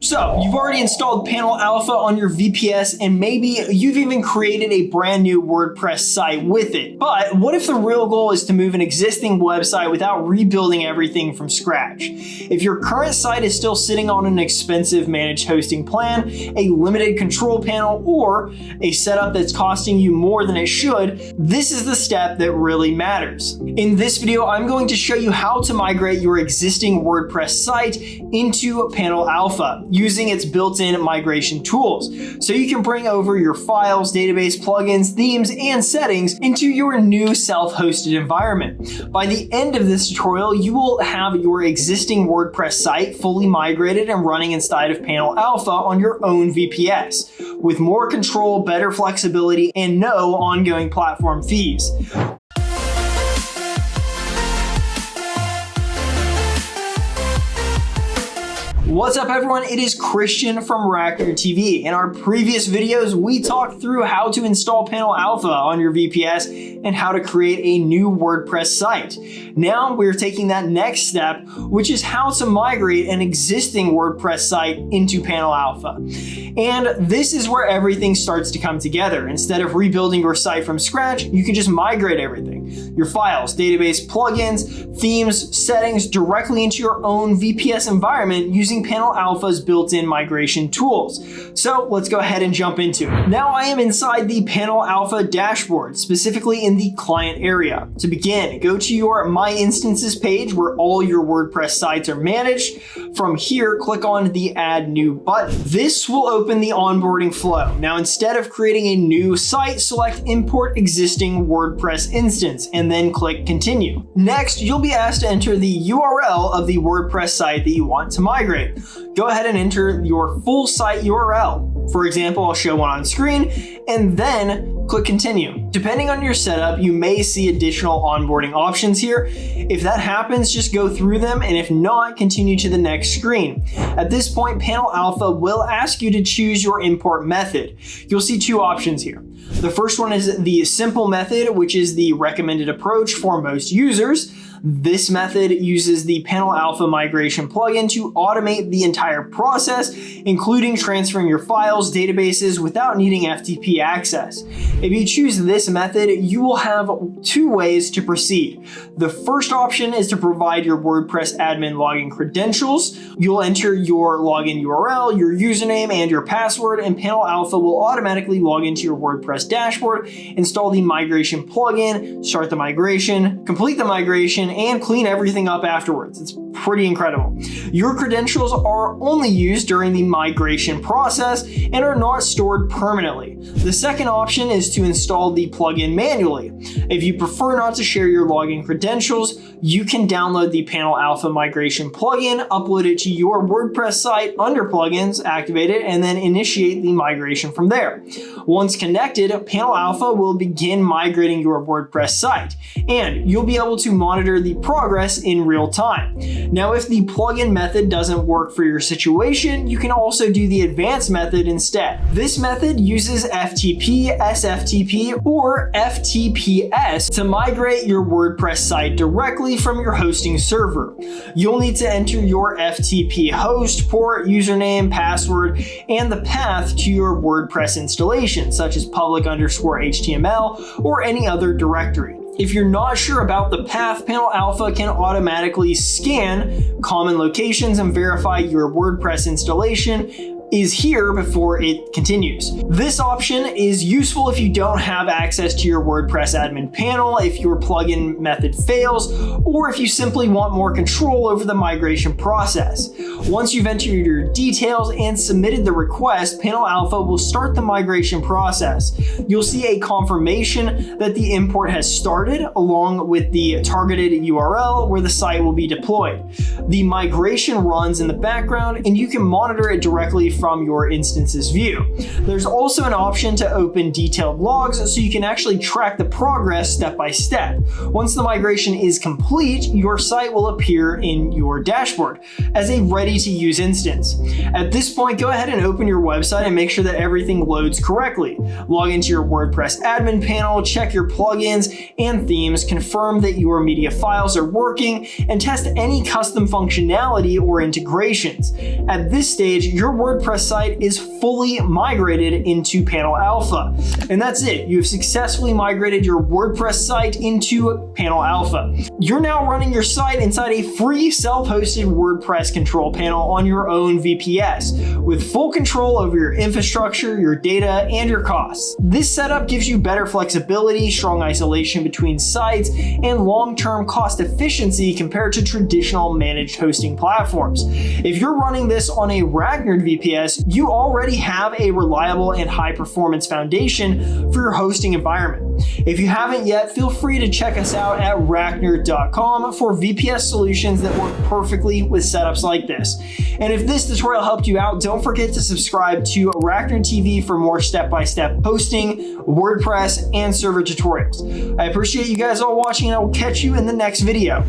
So you've already installed PanelAlpha on your VPS, and maybe you've even created a brand new WordPress site with it. But what if the real goal is to move an existing website without rebuilding everything from scratch? If your current site is still sitting on an expensive managed hosting plan, a limited control panel, or a setup that's costing you more than it should, this is the step that really matters. In this video, I'm going to show you how to migrate your existing WordPress site into PanelAlpha using its built-in migration tools, so you can bring over your files, database, plugins, themes, and settings into your new self-hosted environment. By the end of this tutorial, you will have your existing WordPress site fully migrated and running inside of PanelAlpha on your own VPS, with more control, better flexibility, and no ongoing platform fees. What's up everyone, it is Christian from RackNerd TV. In our previous videos, we talked through how to install PanelAlpha on your VPS and how to create a new WordPress site. Now we're taking that next step, which is how to migrate an existing WordPress site into PanelAlpha. And this is where everything starts to come together. Instead of rebuilding your site from scratch, you can just migrate everything. Your files, database, plugins, themes, settings directly into your own VPS environment using PanelAlpha's built-in migration tools. So let's go ahead and jump into it. Now I am inside the PanelAlpha dashboard, specifically in the client area. To begin, go to your My Instances page where all your WordPress sites are managed. From here, click on the Add New button. This will open the onboarding flow. Now instead of creating a new site, select Import Existing WordPress Instance and then click Continue. Next, you'll be asked to enter the URL of the WordPress site that you want to migrate. Go ahead and enter your full site URL. For example, I'll show one on screen and then click Continue. Depending on your setup, you may see additional onboarding options here. If that happens, just go through them, and if not, continue to the next screen. At this point, PanelAlpha will ask you to choose your import method. You'll see two options here. The first one is the simple method, which is the recommended approach for most users. This method uses the PanelAlpha migration plugin to automate the entire process, including transferring your files, databases without needing FTP access. If you choose this method, you will have two ways to proceed. The first option is to provide your WordPress admin login credentials. You'll enter your login URL, your username, and your password, and PanelAlpha will automatically log into your WordPress dashboard, install the migration plugin, start the migration, complete the migration, and clean everything up afterwards. It's pretty incredible. Your credentials are only used during the migration process and are not stored permanently. The second option is to install the plugin manually. If you prefer not to share your login credentials, you can download the PanelAlpha migration plugin, upload it to your WordPress site under plugins, activate it, and then initiate the migration from there. Once connected, PanelAlpha will begin migrating your WordPress site, and you'll be able to monitor the progress in real time. Now, if the plugin method doesn't work for your situation, you can also do the advanced method instead. This method uses FTP, SFTP, or FTPS to migrate your WordPress site directly from your hosting server. You'll need to enter your FTP host, port, username, password, and the path to your WordPress installation, such as public_HTML or any other directory. If you're not sure about the path, PanelAlpha can automatically scan common locations and verify your WordPress installation is here before it continues. This option is useful if you don't have access to your WordPress admin panel, if your plugin method fails, or if you simply want more control over the migration process. Once you've entered your details and submitted the request, PanelAlpha will start the migration process. You'll see a confirmation that the import has started along with the targeted URL where the site will be deployed. The migration runs in the background and you can monitor it directly from your instance's view. There's also an option to open detailed logs so you can actually track the progress step by step. Once the migration is complete, your site will appear in your dashboard as a ready-to-use instance. At this point, go ahead and open your website and make sure that everything loads correctly. Log into your WordPress admin panel, check your plugins and themes, confirm that your media files are working, and test any custom functionality or integrations. At this stage, your WordPress site is fully migrated into PanelAlpha. And that's it. You have successfully migrated your WordPress site into PanelAlpha. You're now running your site inside a free self-hosted WordPress control panel on your own VPS, with full control over your infrastructure, your data, and your costs. This setup gives you better flexibility, strong isolation between sites, and long-term cost efficiency compared to traditional managed hosting platforms. If you're running this on a RackNerd VPS, you already have a reliable and high-performance foundation for your hosting environment. If you haven't yet, feel free to check us out at RackNerd.com for VPS solutions that work perfectly with setups like this. And if this tutorial helped you out, don't forget to subscribe to RackNerd TV for more step-by-step hosting, WordPress, and server tutorials. I appreciate you guys all watching, and I will catch you in the next video.